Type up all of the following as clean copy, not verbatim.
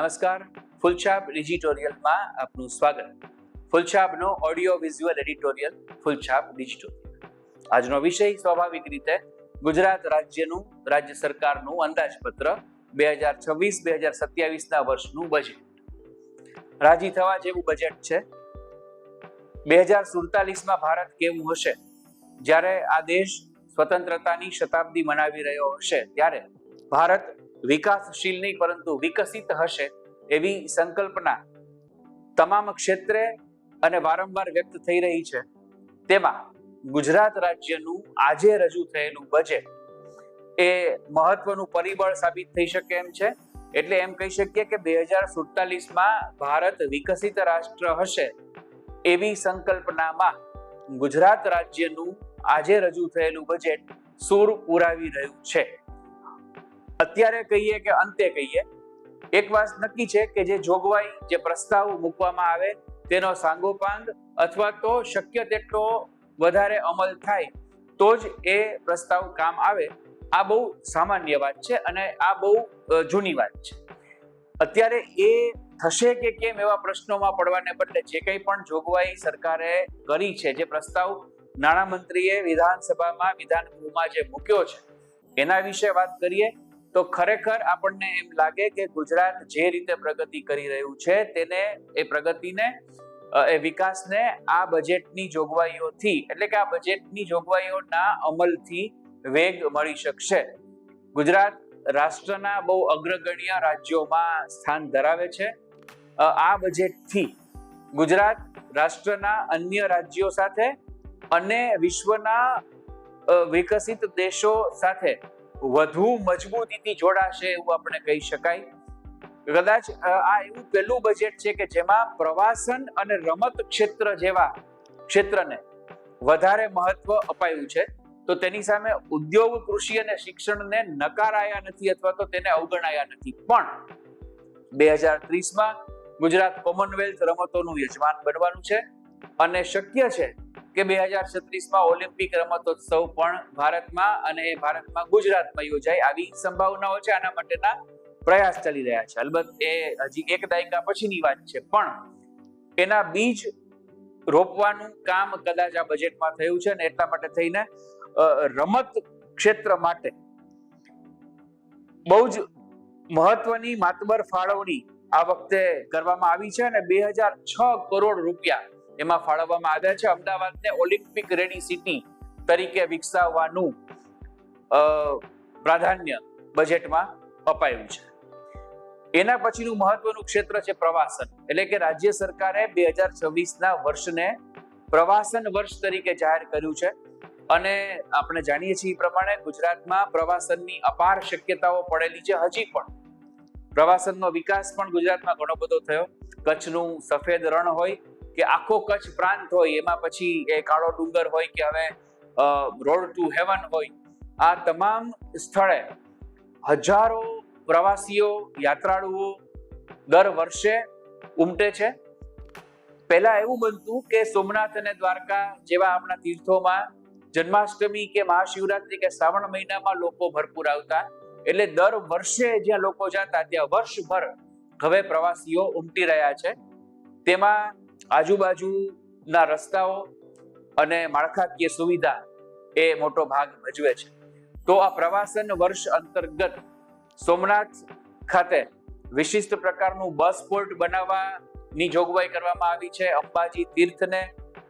નમસ્કાર, ફૂલછાપ ડિજિટોરિયલમાં આપનું સ્વાગત. ફૂલછાપનો ઓડિયો વિઝ્યુઅલ એડિટોરિયલ ફૂલછાપ ડિજિટોરિયલ. આજનો વિષય સ્વાભાવિક રીતે ગુજરાત રાજ્ય સરકારનું અંદાજપત્ર 2026-2027 વર્ષનું બજેટ. રાજી થવા જેવું બજેટ છે. 2047માં ભારત કેવું હશે? જ્યારે આ દેશ સ્વતંત્રતાની શતાબ્દી મનાવી રહ્યો હશે ત્યારે ભારત વિકાસશીલ નહીં પરંતુ વિકસિત હશે એવી સંકલ્પના તમામ ક્ષેત્રે અને વારંવાર વ્યક્ત થઈ રહી છે. તેમાં ગુજરાત રાજ્યનું આજે રજૂ થયેલું બજેટ એ મહત્વનું પરિબળ સાબિત થઈ શકે એમ છે. એટલે એમ કહી શકીએ કે 2047માં ભારત વિકસિત રાષ્ટ્ર હશે એવી સંકલ્પનામાં ગુજરાત રાજ્યનું આજે રજૂ થયેલું બજેટ સૂર પુરાવી રહ્યું છે. અત્યારે કહીએ કે અંતે કહીએ, એક વાત નક્કી છે કે જે જોગવાઈ, જે પ્રસ્તાવ મૂકવામાં આવે તેનો સાંગોપાંગ અથવા તો શક્ય તેટલો વધારે અમલ થાય તો જ એ પ્રસ્તાવ કામ આવે. આ બહુ સામાન્ય વાત છે અને આ બહુ જૂની વાત છે. અત્યારે એ થશે કે કેમ એવા પ્રશ્નોમાં પડવાને બદલે જે કંઈ પણ જોગવાઈ સરકારે કરી છે, જે પ્રસ્તાવ નાણામંત્રીએ વિધાનસભામાં વિધાનગૃહમાં જે મૂક્યો છે એના વિશે વાત કરીએ તો ખરેખર આપણને એમ લાગે કે ગુજરાત જે રીતે પ્રગતિ કરી રહ્યું છે તેને એ પ્રગતિને એ વિકાસને આ બજેટની જોગવાઈઓથી એટલે કે આ બજેટની જોગવાઈઓના અમલથી વેગ મળી શકશે. ગુજરાત રાષ્ટ્રના બહુ અગ્રગણ્ય રાજ્યોમાં સ્થાન ધરાવે છે. આ બજેટથી ગુજરાત રાષ્ટ્રના અન્ય રાજ્યો સાથે અને વિશ્વના વિકસિત દેશો સાથે વધુ મજબૂતીથી જોડાશે એવું આપણે કહી શકાય. કદાચ આ એવું પહેલું બજેટ છે કે જેમાં પ્રવાસન અને રમત ક્ષેત્ર જેવા ક્ષેત્રને વધારે મહત્વ અપાયું છે. તો તેની સામે ઉદ્યોગ, કૃષિ અને શિક્ષણને નકારાયા નથી અથવા તો તેને અવગણાયા નથી. પણ 2030માં ગુજરાત કોમનવેલ્થ રમતોનું યજમાન બનવાનું છે અને શક્ય છે કે 2036માં ઓલિમ્પિક રમતોત્સવ પણ ભારતમાં અને ભારતમાં ગુજરાતમાં યોજાય આવી સંભાવનાઓ છે. આના માટેના પ્રયાસ ચાલી રહ્યા છે. અલબત્ત એ હજી એક દાયકા પછીની વાત છે, પણ એના બીજ રોપવાનું કામ કદાચ આ બજેટમાં થયું છે ને એટલા માટે થઈને રમત ક્ષેત્ર માટે બહુ જ મહત્વની માતબર ફાળવણી આ વખતે કરવામાં આવી છે અને 2006 કરોડ રૂપિયા એમાં ફાળવવામાં આવ્યા છે. અમદાવાદને ઓલિમ્પિક રેડી સિટી તરીકે વિકસાવવાનું પ્રાધાન્ય બજેટમાં અપાયું છે. એના પછીનું મહત્વનું ક્ષેત્ર છે પ્રવાસન. એટલે કે રાજ્ય સરકારે 2026ના વર્ષને પ્રવાસન વર્ષ તરીકે જાહેર કર્યું છે અને આપણે જાણીએ છીએ એ પ્રમાણે ગુજરાતમાં પ્રવાસનની અપાર શક્યતાઓ પડેલી છે. હજી પણ પ્રવાસનનો વિકાસ પણ ગુજરાતમાં ઘણો બધો થયો. કચ્છનું સફેદ રણ હોય કે આખો કચ્છ પ્રાંત હોય, એમાં પછી એ કાળો ડુંગર હોય કે હવે રોડ ટુ હેવન હોય, આ તમામ સ્થળે હજારો પ્રવાસીઓ, યાત્રાળુઓ દર વર્ષે ઉમટે છે. પહેલા એવું બનતું કે સોમનાથ અને દ્વારકા જેવા આપણા તીર્થોમાં જન્માષ્ટમી કે મહાશિવરાત્રી કે શ્રાવણ મહિનામાં લોકો ભરપૂર આવતા. એટલે દર વર્ષે જ્યાં લોકો જતા ત્યાં વર્ષભર હવે પ્રવાસીઓ ઉમટી રહ્યા છે. તેમાં આજુબાજુના રસ્તાઓ અને માળખાકીય સુવિધા એ મોટો ભાગ ભજવે છે. તો આ પ્રવાસન વર્ષ અંતર્ગત સોમનાથ ખાતે વિશિષ્ટ પ્રકારનું બસ પોર્ટ બનાવવાની જોગવાઈ કરવામાં આવી છે. અંબાજી તીર્થને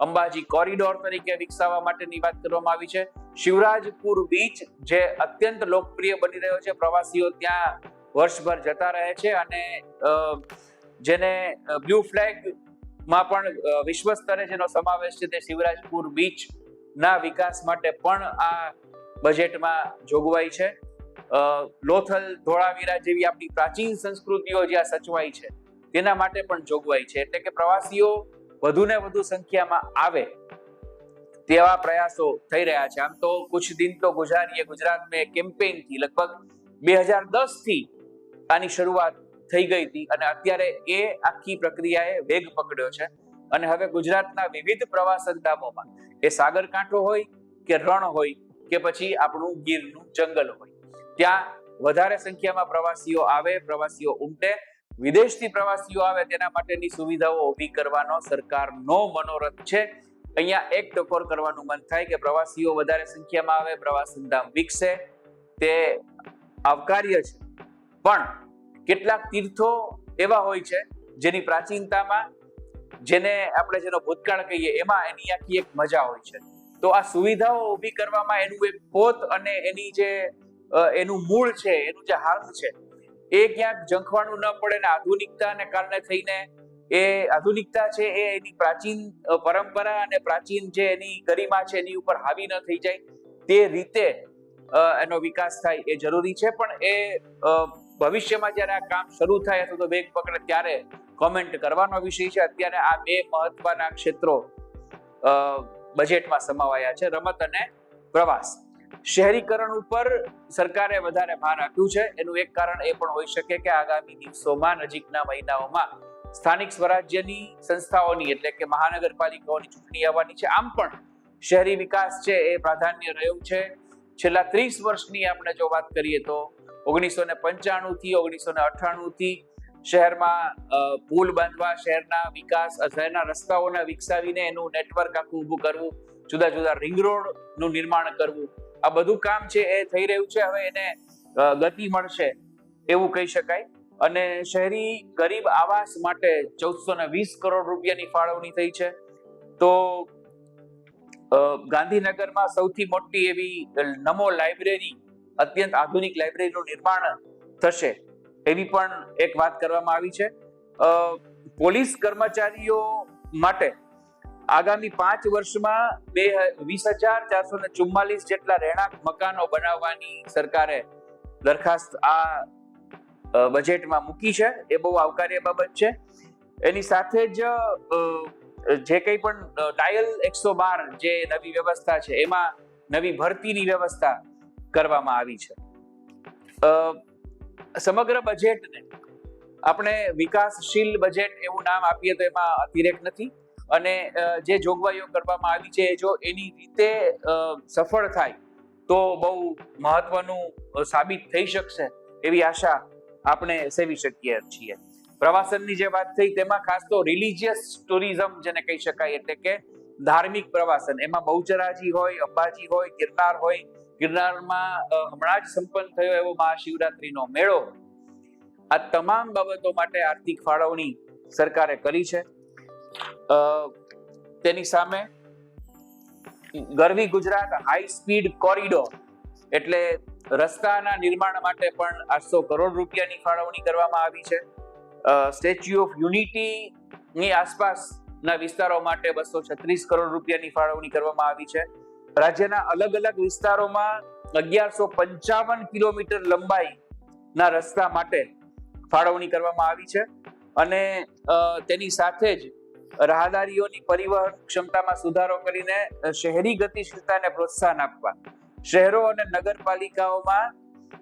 અંબાજી કોરિડોર તરીકે વિકસાવવા માટેની વાત કરવામાં આવી છે. શિવરાજપુર બીચ જે અત્યંત લોકપ્રિય બની રહ્યો છે, પ્રવાસીઓ ત્યાં વર્ષભર જતા રહે છે અને જેને બ્લુ ફ્લેગ માં પણ વિશ્વ સ્તરે જેનો સમાવેશ છે તે શિવરાજપુર બીચ ના વિકાસ માટે પણ આ બજેટમાં જોગવાઈ છે. લોથલ, ધોળાવીરા જેવી આપણી પ્રાચીન સંસ્કૃતિઓ જ્યાં સચવાઈ છે તેના માટે પણ જોગવાઈ છે. એટલે કે પ્રવાસીઓ વધુ ને વધુ સંખ્યામાં આવે તેવા પ્રયાસો થઈ રહ્યા છે. આમ તો કુછ દિન તો ગુજારીએ ગુજરાત મેં કેમ્પેઇન થી લગભગ 2010 થી આની શરૂઆત થઈ ગઈ હતી અને અત્યારે એ આખી પ્રક્રિયાએ વેગ પકડ્યો છે અને હવે ગુજરાતના વિવિધ પ્રવાસન ધામોમાં એ સાગરકાંઠો હોય કે રણ હોય કે પછી આપણું ગીરનું જંગલ હોય, ત્યાં વધારે સંખ્યામાં પ્રવાસીઓ આવે, પ્રવાસીઓ ઉમટે. વિદેશથી પ્રવાસીઓ આવે તેના માટેની સુવિધાઓ ઊભી કરવાનો સરકારનો મનોરથ છે. અહીંયા એક ટકોર કરવાનું મન થાય કે પ્રવાસીઓ વધારે સંખ્યામાં આવે, પ્રવાસન ધામ વિકસે, તે આવકાર્ય છે. પણ કેટલાક તીર્થો એવા હોય છે જેની પ્રાચીનતામાં, જેને આપણે જેનો ભૂતકાળ કહીએ, એમાં એની આખી એક મજા હોય છે. તો આ સુવિધાઓ ઊભી કરવામાં એનું એક પોત અને એની જે એનું મૂળ છે, એનું જે હાર્દ છે, એ ક્યાંક ઝંખવાણું ન પડે ને આધુનિકતાને કારણે થઈને એ આધુનિકતા છે એ એની પ્રાચીન પરંપરા અને પ્રાચીન જે એની ગરિમા છે એની ઉપર હાવી ન થઈ જાય, તે રીતે એનો વિકાસ થાય એ જરૂરી છે. પણ એ ભવિષ્યમાં જ્યારે આ કામ શરૂ થાય અથવા તો વેગ પકડે ત્યારે કોમેન્ટ કરવાનો વિષય છે. અત્યારે આ બે મહત્વના ક્ષેત્રો બજેટમાં સમાવાયા છે, રમત અને પ્રવાસ. શહેરીકરણ ઉપર સરકારે વધારે ભાર આપ્યું છે. એનું એક કારણ એ પણ હોઈ શકે કે આગામી દિવસોમાં, નજીકના મહિનાઓમાં સ્થાનિક સ્વરાજ્યની સંસ્થાઓની એટલે કે મહાનગરપાલિકાઓની ચૂંટણી આવવાની છે. આમ પણ શહેરી વિકાસ છે એ પ્રાધાન્ય રહ્યું છે. છેલ્લા 30 વર્ષની આપણે જો વાત કરીએ તો 1995 થી 1998 થી શહેરમાં પુલ બાંધવા, શહેરના વિકાસ, શહેરના રસ્તાઓના વિકસાવીને એનું નેટવર્ક આખું ઊભું કરવું, જુદા જુદા રિંગ રોડ નું નિર્માણ કરવું, આ બધું કામ છે એ થઈ રહ્યું છે. હવે એને ગતિ મળશે એવું કહી શકાય. અને શહેરી ગરીબ આવાસ માટે 1420 કરોડ રૂપિયાની ફાળવણી થઈ છે. તો ગાંધીનગરમાં સૌથી મોટી એવી નમો લાઇબ્રેરી, અત્યંત આધુનિક લાઇબ્રેરીનું નિર્માણ થશે એવી પણ એક વાત કરવામાં આવી છે. પોલીસ કર્મચારીઓ માટે આગામી 5 વર્ષમાં 20,444 જેટલા રહેણાંક મકાનો બનાવવાની સરકારે દરખાસ્ત આ બજેટમાં મૂકી છે. એ બહુ આવકાર્ય બાબત છે. એની સાથે જ જે કંઈ પણ ડાયલ 112 જે નવી વ્યવસ્થા છે એમાં નવી ભરતીની વ્યવસ્થા કરવામાં આવી છે. સમગ્ર બજેટને આપણે વિકાસશીલ બજેટ એવું નામ આપીએ તો એમાં અતિરેક નથી. અને જે જોગવાઈઓ કરવામાં આવી છે જો એની રીતે સફળ થાય તો બહુ મહત્વનું સાબિત થઈ શકશે એવી આશા આપણે સેવી શકીએ છીએ. પ્રવાસનની જે વાત થઈ તેમાં ખાસ તો રિલિજિયસ ટુરિઝમ જેને કહી શકાય, એટલે કે ધાર્મિક પ્રવાસન, એમાં બહુચરાજી હોય, અંબાજી હોય, ગિરનાર હોય. ગિરનારમાં હમણાં જ સંપન્ન થયો એવો મહાશિવરાત્રીનો મેળો, આ તમામ બાબતો માટે આર્થિક ફાળવણી સરકારે કરી છે. તેની સામે ગરવી ગુજરાત હાઈ સ્પીડ કોરિડોર એટલે રસ્તાના નિર્માણ માટે પણ 800 કરોડ રૂપિયાની ફાળવણી કરવામાં આવી છે. સ્ટેચ્યુ ઓફ યુનિટી ની આસપાસના વિસ્તારો માટે 236 કરોડ રૂપિયાની ફાળવણી કરવામાં આવી છે. રાજ્યના અલગ અલગ વિસ્તારોમાં 1155 કિલોમીટર લંબાઈના રસ્તા માટે ફાળવણી કરવામાં આવી છે. અને તેની સાથે જ રાહદારીઓની પરિવહન ક્ષમતામાં સુધારો કરીને શહેરી ગતિશીલતાને પ્રોત્સાહન આપવા શહેરો અને નગરપાલિકાઓમાં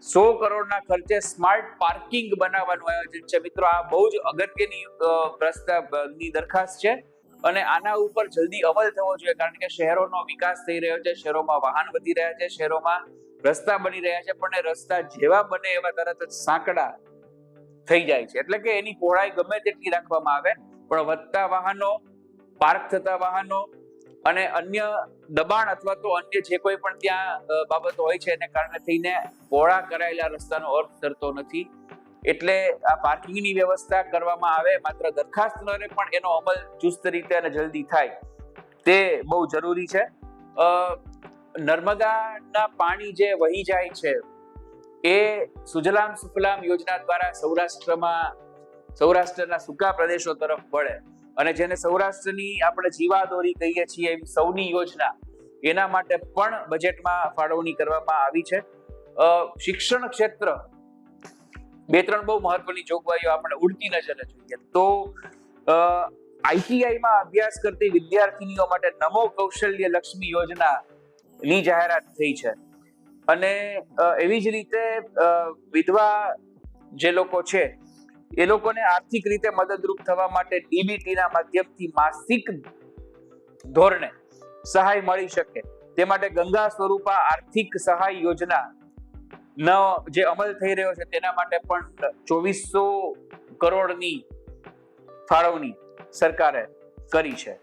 100 કરોડના ખર્ચે સ્માર્ટ પાર્કિંગ બનાવવાનું આયોજન છે. મિત્રો, આ બહુ જ અગત્યની પ્રસ્તાવની દરખાસ્ત છે અને આના ઉપર જલ્દી અમલ થવો જોઈએ, કારણ કે શહેરોનો વિકાસ થઈ રહ્યો છે, શહેરોમાં વાહન વધી રહ્યા છે, શહેરોમાં રસ્તા બની રહ્યા છે, પણ એ રસ્તા જેવા બને એવા તરત જ સાંકડા થઈ જાય છે. એટલે કે એની પહોળાઈ ગમે તેટલી રાખવામાં આવે પણ વધતા વાહનો, પાર્ક થતા વાહનો અને અન્ય દબાણ અથવા તો અન્ય જે કોઈ પણ ત્યાં બાબતો હોય છે એને કારણે થઈને પહોળા કરાયેલા રસ્તાનો અર્થ ધરતો નથી. એટલે આ પાર્કિંગની વ્યવસ્થા કરવામાં આવે, માત્ર દરખાસ્ત ન રહે પણ એનો અમલ ચુસ્ત રીતે અને જલ્દી થાય તે બહુ જરૂરી છે. નર્મદાના પાણી જે વહી જાય છે એ સુજલામ સુફલામ યોજના દ્વારા સૌરાષ્ટ્રના સૂકા પ્રદેશો તરફ વળે અને જેને સૌરાષ્ટ્રની આપણે જીવાદોરી કહીએ છીએ એવી સૌની યોજના, એના માટે પણ બજેટમાં ફાળવણી કરવામાં આવી છે. શિક્ષણ ક્ષેત્ર 2-3 બહુ મહત્વની જોગવાઈઓ આપણે ઉડતી નજરે જોઈએ તો આઈટીઆઈમાં અભ્યાસ કરતી વિદ્યાર્થીનીઓ માટે નમો કૌશલ્ય લક્ષ્મી યોજનાની જાહેરાત થઈ છે. અને એવી જ રીતે વિધવા જે લોકો છે એ લોકોને આર્થિક રીતે મદદરૂપ થવા માટે ડીબીટીના માધ્યમથી માસિક ધોરણે સહાય મળી શકે તે માટે ગંગા સ્વરૂપા આર્થિક સહાય યોજના જે અમલ થઈ રહ્યો છે તેના માટે પણ 2400 કરોડની ફાળવણી સરકારે કરી છે.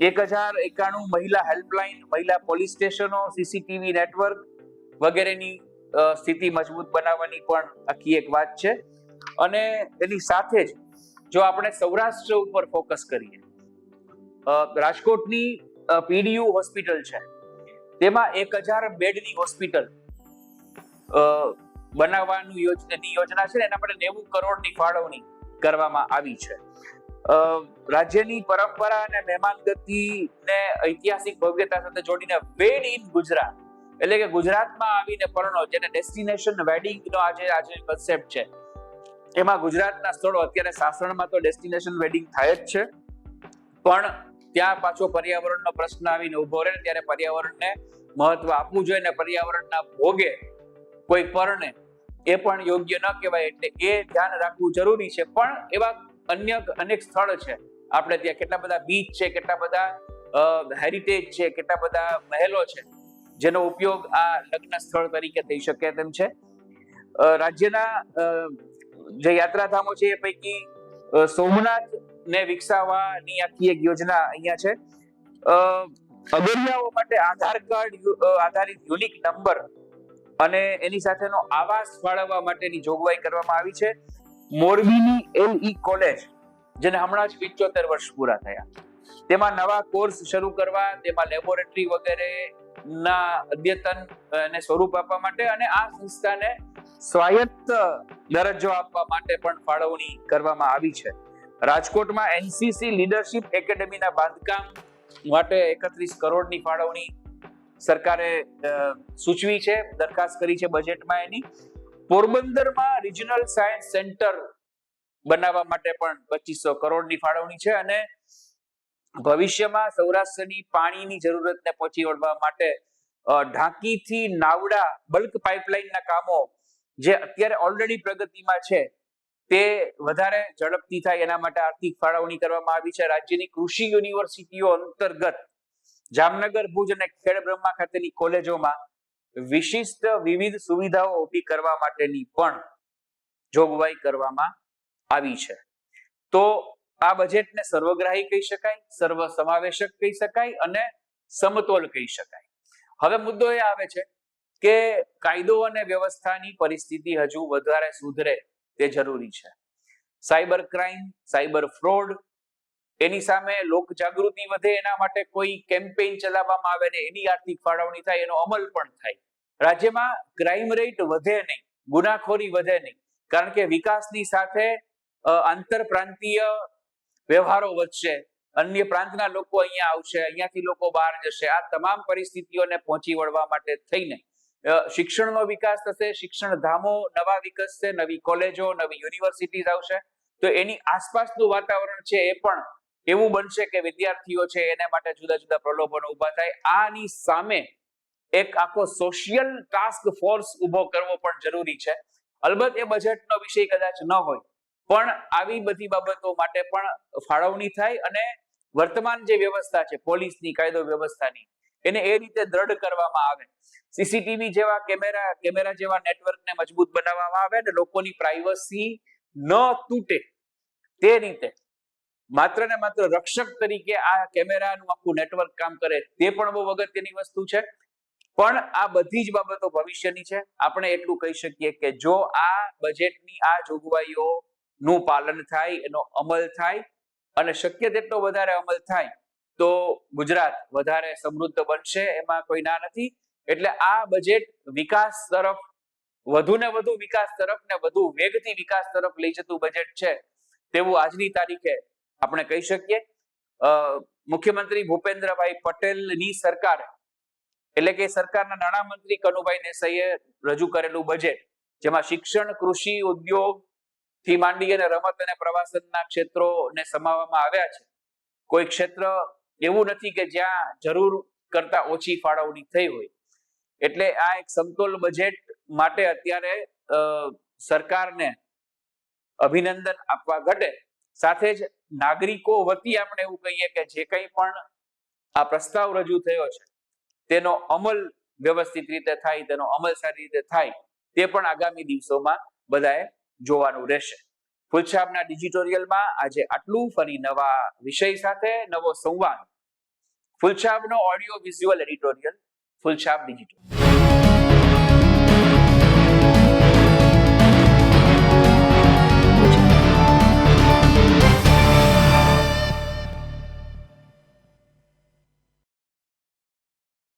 1091 મહિલા હેલ્પલાઇન, મહિલા પોલીસ સ્ટેશનો, સીસીટીવી નેટવર્ક વગેરેની સ્થિતિ મજબૂત બનાવવાની પણ આખી એક વાત છે. અને એની સાથે જ જો આપણે સૌરાષ્ટ્ર ઉપર ફોકસ કરીએ, રાજકોટની પીડીયુ હોસ્પિટલ છે, તેમાં 1000 બેડની હોસ્પિટલ બનાવવાની યોજના છે, એના માટે 90 કરોડની ફાળવણી કરવામાં આવી છે. રાજ્યની પરંપરા અને મહેમાન ગતિને ઐતિહાસિક ભવ્યતા સાથે જોડીને વેડ ઇન ગુજરાત, એટલે કે ગુજરાતમાં આવીને પરણો, જેને ડેસ્ટિનેશન વેડિંગનો આજે કન્સેપ્ટ છે, એમાં ગુજરાતના સ્થળો, અત્યારે સાસણમાં તો ડેસ્ટિનેશન વેડિંગ થાય જ છે, પણ ત્યાં પાછો પર્યાવરણનો પ્રશ્ન આવીને ઉભો રહે, ત્યારે પર્યાવરણને મહત્વ આપવું જોઈએ ને પર્યાવરણના ભોગે કોઈ પરણે એ પણ યોગ્ય ન કહેવાય, એટલે એ ધ્યાન રાખવું જરૂરી છે. પણ એવા અન્ય અનેક સ્થળ છે આપણે ત્યાં, કેટલા બધા બીચ છે, કેટલા બધા હેરિટેજ છે, કેટલા બધા મહેલો છે, જેનો ઉપયોગ આ લગ્ન સ્થળ તરીકે થઈ શકે તેમ છે. રાજ્યના જે યાત્રાધામો છે એ પૈકી સોમનાથ ને વિકસાવવાની આખી એક યોજના અહીંયા છે. અગરિયાઓ માટે આધાર કાર્ડ આધારિત યુનિક નંબર અને એની સાથેનો આવાસ ફાળવવા માટેની જોગવાઈ કરવામાં આવી છે. મોરબીની LE કોલેજ, જેને હમણાં જ 75 વર્ષ પૂરા થયા, તેમાં નવા કોર્સ શરૂ કરવા, તેમાં લેબોરેટરી વગેરે ના અદ્યતન અને સ્વરૂપ આપવા માટે અને આ સંસ્થાને સ્વાયત્ત દરજ્જો આપવા માટે પણ ફાળવણી કરવામાં આવી છે. રાજકોટમાં NCC લીડરશિપ એકેડેમીના બાંધકામ માટે 31 કરોડની ફાળવણી સરકારે સૂચવી છે, દરખાસ્ત કરી છે બજેટમાં એની. પોરબંદરમાં રિજનલ સાયન્સ સેન્ટર બનાવવા માટે પણ 2500 કરોડની ફાળવણી છે. અને ભવિષ્યમાં સૌરાષ્ટ્રની પાણીની જરૂરતને પહોંચી વળવા માટે ઢાંકીથી નાવડા બલ્ક પાઇપલાઇનના કામો, જે અત્યારે ઓલરેડી પ્રગતિમાં છે, તે વધારે ઝડપથી થાય એના માટે આર્થિક ફાળવણી કરવામાં આવી છે. રાજ્યની કૃષિ યુનિવર્સિટીઓ અંતર્ગત જામનગર, ભુજ અને ખેડબ્રહ્મા ખાતેની કોલેજોમાં વિશિષ્ટ વિવિધ સુવિધાઓ ઊભી કરવા માટેની પણ જોગવાઈ કરવામાં આવી છે. તો આ બજેટને સર્વગ્રાહી કહી શકાય, સર્વ સમાવેશક કહી શકાય અને સમતોલ કહી શકાય. હવે મુદ્દો એ આવે છે કે કાયદો અને વ્યવસ્થાની પરિસ્થિતિ હજુ વધારે સુધરે તે જરૂરી છે. સાયબર ક્રાઇમ, સાયબર ફ્રોડ, એની સામે લોક જાગૃતિ વધે, એના માટે કોઈ કેમ્પેઇન ચલાવવામાં આવે ને એની આર્થિક ફાળવણી થાય, એનો અમલ પણ થાય. રાજ્યમાં ક્રાઇમ રેટ વધે નહીં, ગુનાખોરી વધે નહીં, કારણ કે વિકાસની સાથે આંતર પ્રાંતીય વ્યવહારો વધશે, અન્ય પ્રાંતના લોકો અહીંયા આવશે, અહીંયાથી લોકો બહાર જશે. આ તમામ પરિસ્થિતિઓને પહોંચી વળવા માટે થઈને શિક્ષણનો વિકાસ થશે, શિક્ષણ ધામો નવા વિકસશે, નવી કોલેજો, નવી યુનિવર્સિટીઝ આવશે, તો એની આસપાસનું વાતાવરણ છે એ પણ એવું બનશે કે વિદ્યાર્થીઓ છે એને માટે જુદા જુદા પ્રલોભનો ઉભા થાય. આની સામે એક આખો સોશિયલ ટાસ્ક ફોર્સ ઉભો કરવો પણ જરૂરી છે. અલબત્ત એ બજેટનો વિષય કદાચ ન હોય, પણ આવી બધી બાબતો માટે પણ ફાળવણી થાય અને વર્તમાન જે વ્યવસ્થા છે પોલીસની, કાયદો વ્યવસ્થાની, એને એ રીતે દ્રઢ કરવામાં આવે. સીસીટીવી જેવા કેમેરા જેવા નેટવર્કને મજબૂત બનાવવામાં આવે અને લોકોની પ્રાઇવસી ન તૂટે તે રીતે માત્ર ને માત્ર રક્ષક તરીકે આ કેમેરાનું આખું નેટવર્ક કામ કરે, તે પણ બહુ અગત્યની વસ્તુ છે. પણ આ બધી જ બાબતો ભવિષ્યની છે. આપણે એટલું કહી શકીએ કે જો આ બજેટની આ જોગવાઈઓનું પાલન થાય, એનો અમલ થાય અને શક્ય તેટલો વધારે અમલ થાય, તો ગુજરાત વધારે સમૃદ્ધ બનશે, એમાં કોઈ ના નથી. એટલે આ બજેટ વિકાસ તરફ, વધુ ને વધુ વિકાસ તરફ ને વધુ વેગથી વિકાસ તરફ લઈ જતું બજેટ છે તેવું આજની તારીખે આપણે કહી શકીએ. મુખ્યમંત્રી ભૂપેન્દ્રભાઈ પટેલની સરકાર, એટલે કે સરકારના નાણામંત્રી કનુભાઈ દેસાઈએ રજૂ કરેલું બજેટ, જેમાં શિક્ષણ, કૃષિ, ઉદ્યોગ થી માંડી અને રમત અને પ્રવાસનના ક્ષેત્રોને સમાવવામાં આવ્યા છે. કોઈ ક્ષેત્ર એવું નથી કે જ્યાં જરૂર કરતા ઓછી ફાળવણી થઈ હોય. એટલે આ એક સમતોલ બજેટ માટે અત્યારે સરકારને અભિનંદન આપવા ઘટે, સાથે જ નાગરિકો વતી આપણે એવું કહીએ કે જે કંઈ પણ આ પ્રસ્તાવ રજૂ થયો છે તેનો અમલ વ્યવસ્થિત રીતે થાય, તેનો અમલ સારી રીતે થાય, તે પણ આગામી દિવસોમાં બધાએ જોવાનું રહેશે. ફૂલછાપના ડિજિટોરિયલમાં આજે આટલું. ફરી નવા વિષય સાથે નવો સંવાદ. ફૂલછાપનો audio visual editorial, Phulchhab digital.